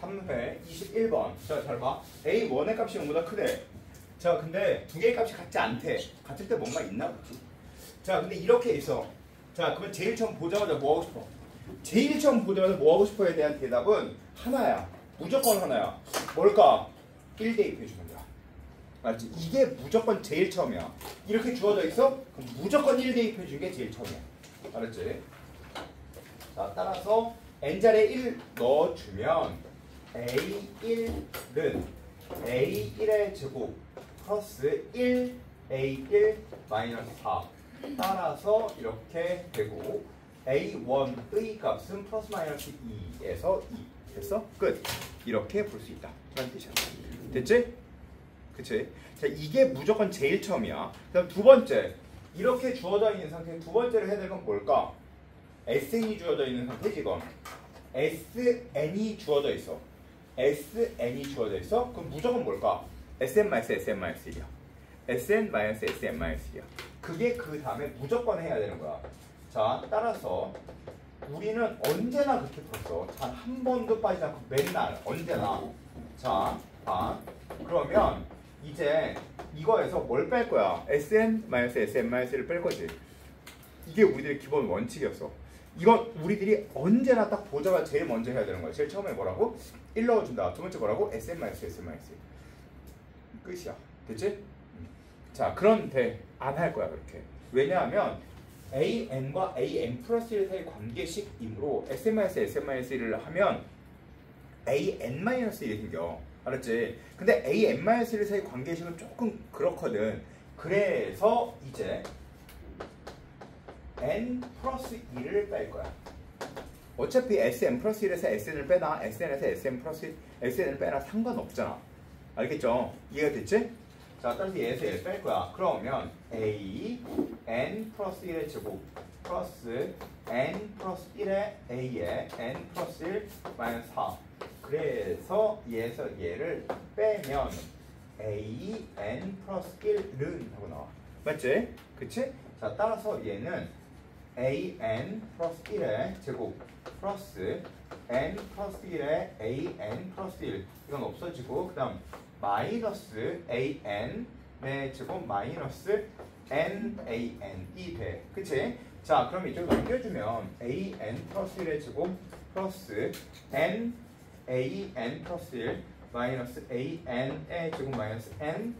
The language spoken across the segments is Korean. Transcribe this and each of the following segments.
3회 21번. 자, 잘 봐. A1의 값이 0보다 크대. 자, 근데 두 개의 값이 같지 않대. 같을 때 뭔가 있나 보지. 자, 근데 이렇게 있어. 자, 그러면 제일 처음 보자마자 뭐 하고 싶어? 제일 처음 보자마자 뭐 하고 싶어에 대한 대답은 하나야. 무조건 하나야. 뭘까? 1 대입해 주는 거야. 알지? 이게 무조건 제일 처음이야. 이렇게 주어져 있어? 그럼 무조건 1 대입해 주는 게 제일 처음이야. 알았지? 자, 따라서 n자리에 1 넣어주면 a1은 a1의 제곱 플러스 1 a1 마이너스 4 따라서 이렇게 되고 a1의 값은 플러스 마이너스 2에서 2 됐어? 끝. 이렇게 볼 수 있다. 라는 뜻이야. 됐지? 그치? 자, 이게 무조건 제일 처음이야. 그다음 두 번째, 이렇게 주어져 있는 상태에 두 번째로 해야 될 건 뭘까? SN이 주어져 있는 상태지 이건. SN이 주어져 있어. SN이 주어져 있어? 그럼 무조건 뭘까? SN-SN-1이야. SN-SN-1이야. 그게 그 다음에 무조건 해야 되는 거야. 자, 따라서 우리는 언제나 그렇게 풀었어. 단 한 번도 빠지지 않고 맨날 언제나. 자, 그러면 이제 이거에서 뭘 뺄 거야? SN-SN-1을 뺄 거지. 이게 우리들의 기본 원칙이었어. 이건 우리들이 언제나 딱 보자마자 제일 먼저 해야 되는 거야. 제일 처음에 뭐라고? 1 넣어준다. 두 번째 뭐라고? SN-SN-. 끝이야. 됐지? 자, 그런데 안 할 거야 그렇게. 왜냐하면 AN과 AN 플러스 1 사이 관계식이므로 SN-SN-1을 하면 AN-1이 생겨. 알았지? 근데 AN-1 사이 관계식은 조금 그렇거든. 그래서 이제 n 플러스 2를 뺄 거야. 어차피 SN 플러스 1에서 SN을 빼나 SN에서 SN 플러스 SN을 빼나 상관없잖아. 알겠죠? 이해가 됐지? 자, 따라서 얘에서 얘를 뺄 거야. 그러면 A n 플러스 1의 제곱 플러스 n 플러스 1의 A의 n 플러스 1 마이너스 4. 그래서 얘에서 얘를 빼면 A n 플러스 1은 하고 나와. 맞지? 그치? 자, 따라서 얘는 an 플러스 1의 제곱 플러스 n 플러스 1의 an 플러스 1 이건 없어지고 그 다음 마이너스 an의 제곱 마이너스 nan이 돼. 그치? 자, 그럼 이쪽으로 넘겨주면 an 플러스 1의 제곱 플러스 nan 플러스 1 마이너스 an의 제곱 마이너스 nan은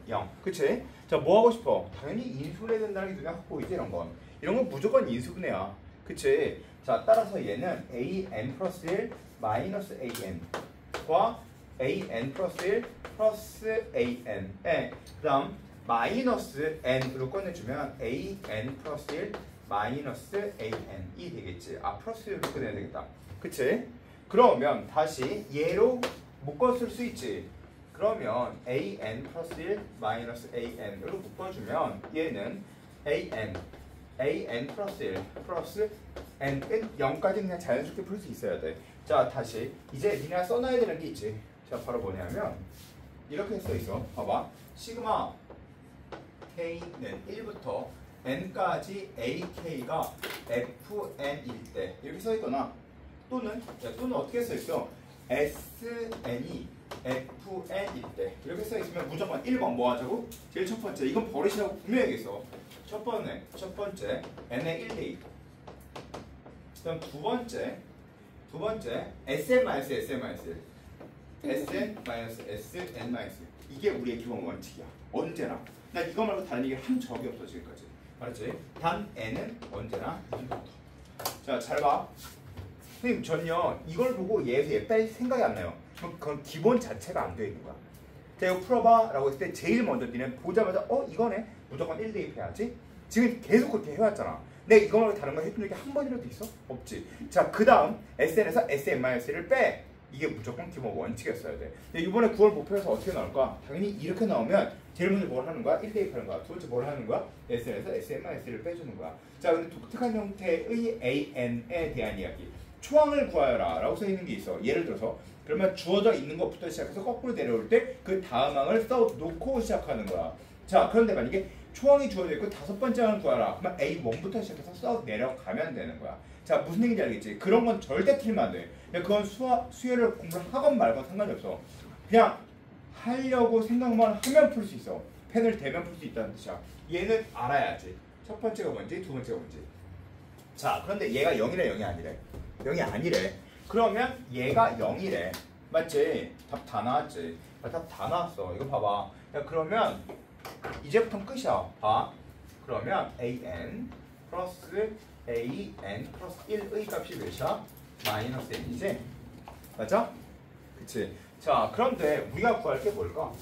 0. 그치? 자, 뭐 하고 싶어? 당연히 인수분해 된다는 게 눈에 확 보이지, 이런 건. 이런 건 무조건 인수분해야. 그치? 자, 따라서 얘는 an 플러스 1 마이너스 an과 an 플러스 1 플러스 an에 그 다음 마이너스 n으로 꺼내주면 an 플러스 1 마이너스 an이 되겠지. 아, 플러스 1로 꺼내야 되겠다. 그치? 그러면 다시 얘로 묶어쓸 수 있지. 그러면 an 플러스 1 마이너스 an으로 묶어주면 얘는 an 플러스 1 플러스 n은 0까지 그냥 자연스럽게 풀 수 있어야 돼. 자, 다시 이제 니네가 써놔야 되는 게 있지. 자, 바로 뭐냐면 이렇게 써있어. 봐봐. 시그마 k는 1부터 n까지 ak가 fn일 때 이렇게 써있거나 또는 어떻게 써있어? sn이 fn일 때 이렇게 써있으면 무조건 1번 뭐 하자고? 제일 첫 번째 이건 버릇이라고 분명히 얘기했어. 첫 번째 n의 1 대입. 그다음 두 번째 SN-SN-1 SN-SN-1 이게 우리의 기본 원칙이야. 언제나. 나 이거 말고 다른 얘기를 한 적이 없어 지금까지. 알았지? 단 n은 언제나 2부터. 자, 잘 봐. 선생님, 전요 이걸 보고 얘에서 얘 뺄 생각이 안 나요. 그건 기본 자체가 안 돼 있는 거야. 자, 이거 풀어봐 라고 했을 때 제일 먼저 니는 보자마자 이거네? 무조건 1 대입해야지. 지금 계속 그렇게 해왔잖아. 내가 이거 말고 다른 거 해준 적이 한 번이라도 있어? 없지. 자, 그 다음 SN에서 SN-를 빼. 이게 무조건 기본 원칙이었어야 돼. 근데 이번에 9월 목표에서 어떻게 나올까? 당연히 이렇게 나오면 제일 먼저 뭘 하는 거야? 1 대입하는 거야. 두 번째 뭘 하는 거야? SN에서 SN-를 빼주는 거야. 자, 근데 독특한 형태의 AN에 대한 이야기. 초항을 구하여라 라고 써있는 게 있어. 예를 들어서 그러면 주어져 있는 것부터 시작해서 거꾸로 내려올 때 그 다음 항을 써놓고 시작하는 거야. 자, 그런데 만약에 초항이 주어져 있고 다섯 번째 항을 구하라. 그러면 A1부터 시작해서 써 내려가면 되는 거야. 자, 무슨 얘기인지 알겠지? 그런 건 절대 틀리면 안 돼. 그건 수열을 공부를 하건 말건 상관이 없어. 그냥 하려고 생각만 하면 풀 수 있어. 펜을 대면 풀 수 있다는 뜻이야. 얘는 알아야지. 첫 번째가 뭔지, 두 번째가 뭔지. 자, 그런데 얘가 0이래, 0이 아니래. 0이 아니래. 그러면 얘가 0이래. 맞지? 답 다 나왔지? 답 다 나왔어. 이거 봐봐. 야, 그러면 이제부터는 끝이야. 봐. 그러면 an 플러스 an 플러스 1의 값이 몇이야? 마이너스 n이지? 맞아? 그치? 자, 그런데 우리가 구할 게 뭘까?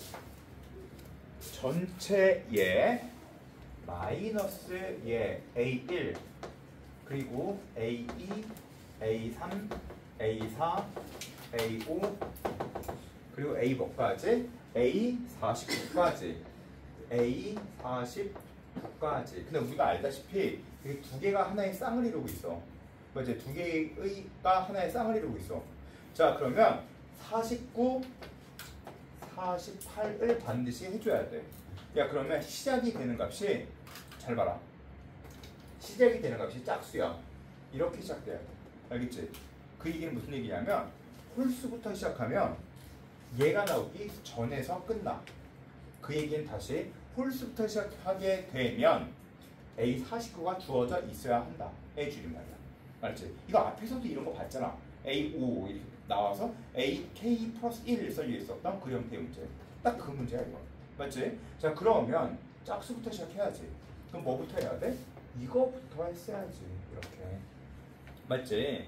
전체의 마이너스 예 a1 그리고 a2, a3, a4, a5 그리고 a 뭐까지? a49까지 a49까지. 근데 우리가 알다시피 이게 두 개가 하나의 쌍을 이루고 있어. 맞지? 두 개가 하나의 쌍을 이루고 있어. 자, 그러면 49, 48을 반드시 해줘야 돼. 야, 그러면 시작이 되는 값이 잘 봐라. 시작이 되는 값이 짝수야. 이렇게 시작돼야 돼. 알겠지? 그 얘기는 무슨 얘기냐면 홀수부터 시작하면 얘가 나오기 전에서 끝나. 그 얘기는 다시 홀수부터 시작하게 되면 A49가 주어져 있어야 한다. 의 줄임말이야. 알지? 이거 앞에서도 이런 거 봤잖아. A5 이렇게 나와서 AK 플러스 1을 써져 있었던 그 형태의 문제. 딱 그 문제야 이거. 맞지? 자, 그러면 짝수부터 시작해야지. 그럼 뭐부터 해야 돼? 이거부터 했어야지. 이렇게. 맞지?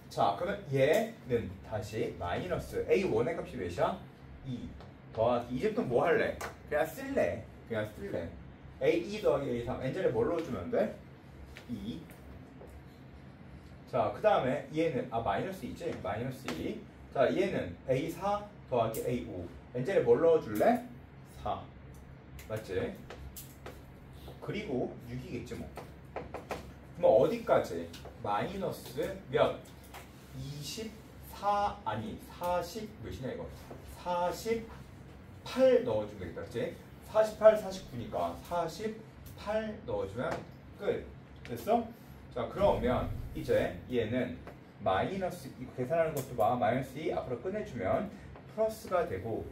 자, 그러면 얘는 다시 마이너스 A1의 값이 몇이야? 2 더하기 이제부터 뭐 할래? 그냥 쓸래. A2 더하기 A3 n제를 뭘로 주면 돼? 2. 자, 그 다음에 얘는 마이너스 2지? 마이너스 2. 자, 얘는 A4 더하기 A5 n제를 뭘 넣어줄래? 4. 맞지? 그리고 6이겠지 뭐. 그럼 어디까지? 마이너스 몇? 24 아니 40 몇이냐 이거? 48 넣어주면 되겠다. 그치? 48, 49니까 48 넣어주면 끝. 됐어? 자, 그러면 이제 얘는 마이너스 이거 계산하는 것도 봐. 마이너스 2 앞으로 꺼내주면 플러스가 되고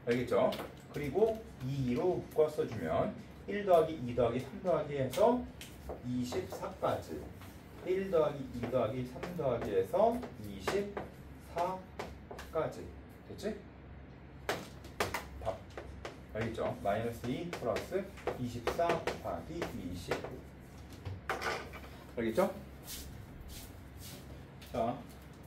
알겠죠? 그리고 2로 묶어 써주면 1 더하기 2 더하기 3 더하기 해서 24까지 1 더하기 2 더하기 3 더하기 해서 24까지 됐지? 답 알겠죠? 마이너스 2 플러스 24 곱하기 25 알겠죠? 자